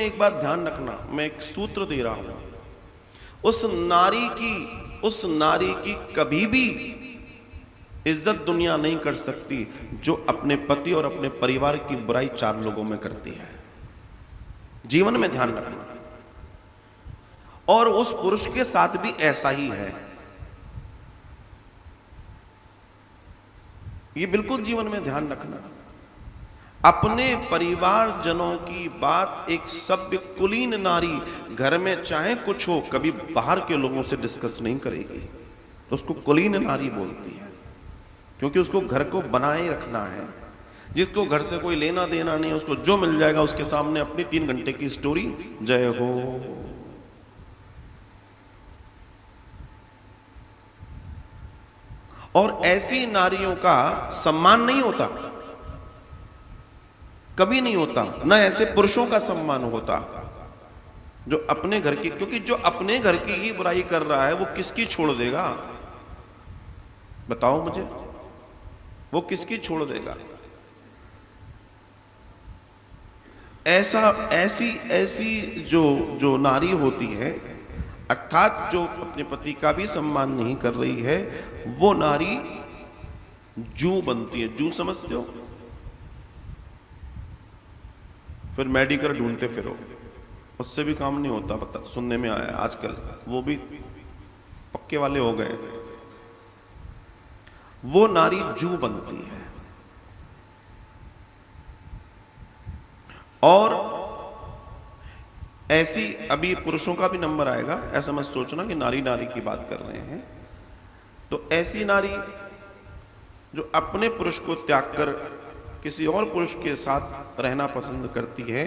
इसमें एक बात ध्यान रखना, मैं एक सूत्र दे रहा हूं, उस नारी की कभी भी इज्जत दुनिया नहीं कर सकती जो अपने पति और अपने परिवार की बुराई 4 लोगों में करती है। जीवन में ध्यान रखना। और उस पुरुष के साथ भी ऐसा ही है, ये बिल्कुल जीवन में ध्यान रखना। अपने परिवार जनों की बात एक सभ्य कुलीन नारी घर में चाहे कुछ हो कभी बाहर के लोगों से डिस्कस नहीं करेगी, तो उसको कुलीन नारी बोलती है, क्योंकि उसको घर को बनाए रखना है। जिसको घर से कोई लेना देना नहीं, उसको जो मिल जाएगा उसके सामने अपनी 3 घंटे की स्टोरी, जय हो। और ऐसी नारियों का सम्मान नहीं होता, कभी नहीं होता, ना ऐसे पुरुषों का सम्मान होता जो अपने घर की, क्योंकि जो अपने घर की ही बुराई कर रहा है वो किसकी छोड़ देगा? बताओ मुझे, वो किसकी छोड़ देगा? ऐसी जो नारी होती है, अर्थात जो अपने पति का भी सम्मान नहीं कर रही है, वो नारी जू बनती है। जू समझते हो? फिर मेडिकल ढूंढते फिरो, उससे भी काम नहीं होता, पता सुनने में आया आजकल, वो भी पक्के वाले हो गए। वो नारी जू बनती है। और ऐसी, अभी पुरुषों का भी नंबर आएगा, ऐसा मत सोचना कि नारी की बात कर रहे हैं। तो ऐसी नारी जो अपने पुरुष को त्याग कर किसी और पुरुष के साथ रहना पसंद करती है,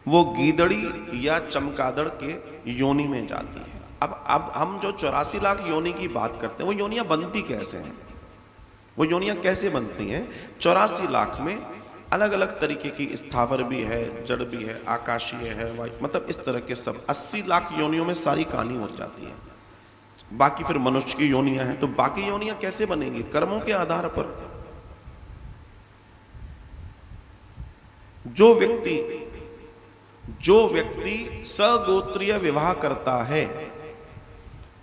वो गीदड़ी या चमगादड़ के योनि में जाती है। अब हम जो 84 लाख योनि की बात करते हैं, वो योनियां बनती कैसे हैं? वो योनियां कैसे बनती हैं? 84 लाख में अलग अलग तरीके की स्थावर भी है, जड़ भी है, आकाशीय है, मतलब इस तरह के सब 80 लाख योनियों में सारी कहानी हो जाती है। बाकी फिर मनुष्य की योनियां हैं, तो बाकी योनियां कैसे बनेंगी? कर्मों के आधार पर। जो व्यक्ति सगोत्रीय विवाह करता है,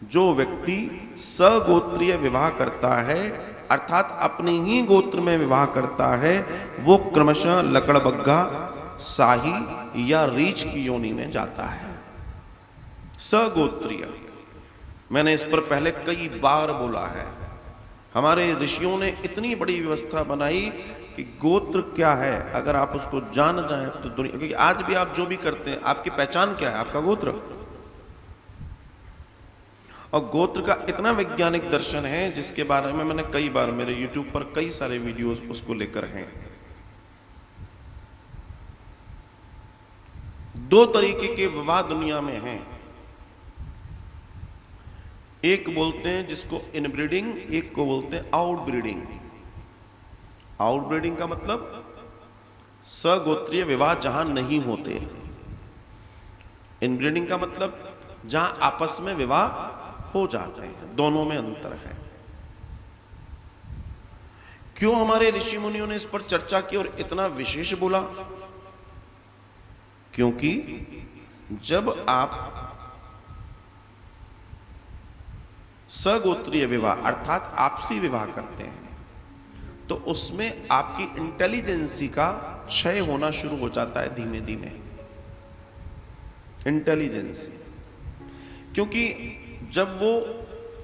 जो व्यक्ति सगोत्रीय विवाह करता है, अर्थात अपने ही गोत्र में विवाह करता है, वो क्रमशः लकड़बग्गा, शाही या रीछ की योनि में जाता है। सगोत्रीय, मैंने इस पर पहले कई बार बोला है। हमारे ऋषियों ने इतनी बड़ी व्यवस्था बनाई कि गोत्र क्या है, अगर आप उसको जान जाएं तो दुनिया, क्योंकि आज भी आप जो भी करते हैं, आपकी पहचान क्या है? आपका गोत्र। और गोत्र का इतना वैज्ञानिक दर्शन है जिसके बारे में मैंने कई बार, मेरे YouTube पर कई सारे वीडियोस उसको लेकर हैं। 2 तरीके के विवाह दुनिया में हैं। एक बोलते हैं जिसको इनब्रीडिंग, एक को बोलते हैं आउटब्रीडिंग। आउटब्रीडिंग का मतलब सगोत्रीय विवाह जहां नहीं होते। इनब्रीडिंग का मतलब जहां आपस में विवाह हो जाते हैं। दोनों में अंतर है। क्यों हमारे ऋषि मुनियों ने इस पर चर्चा की और इतना विशेष बोला? क्योंकि जब आप सगोत्रीय विवाह अर्थात आपसी विवाह करते हैं, तो उसमें आपकी इंटेलिजेंसी का क्षय होना शुरू हो जाता है धीमे धीमे। इंटेलिजेंसी, क्योंकि जब वो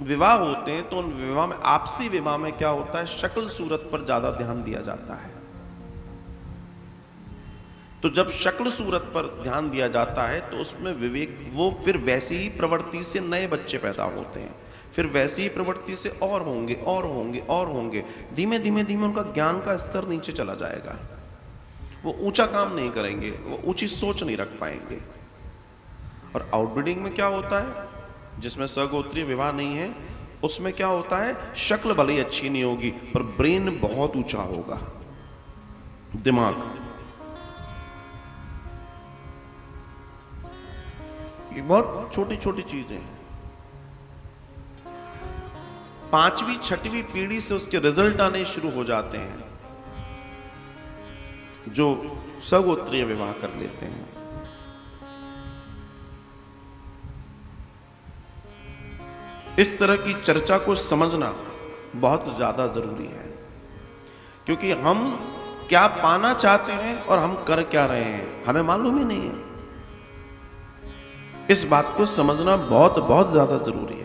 विवाह होते हैं तो उन विवाह में, आपसी विवाह में क्या होता है, शक्ल सूरत पर ज्यादा ध्यान दिया जाता है। तो जब शक्ल सूरत पर ध्यान दिया जाता है तो उसमें विवेक, वो फिर वैसी ही प्रवृत्ति से नए बच्चे पैदा होते हैं, फिर वैसी ही प्रवृत्ति से और होंगे और होंगे और होंगे। धीमे धीमे धीमे उनका ज्ञान का स्तर नीचे चला जाएगा। वो ऊंचा काम नहीं करेंगे, वो ऊंची सोच नहीं रख पाएंगे। और आउटब्रीडिंग में क्या होता है, जिसमें सगोत्रीय विवाह नहीं है, उसमें क्या होता है, शक्ल भले ही अच्छी नहीं होगी पर ब्रेन बहुत ऊंचा होगा, दिमाग। ये बहुत छोटी छोटी चीजें हैं। 5वीं 6वीं पीढ़ी से उसके रिजल्ट आने शुरू हो जाते हैं जो सगोत्रीय विवाह कर लेते हैं। इस तरह की चर्चा को समझना बहुत ज्यादा जरूरी है, क्योंकि हम क्या पाना चाहते हैं और हम कर क्या रहे हैं हमें मालूम ही नहीं है। इस बात को समझना बहुत बहुत ज्यादा जरूरी है।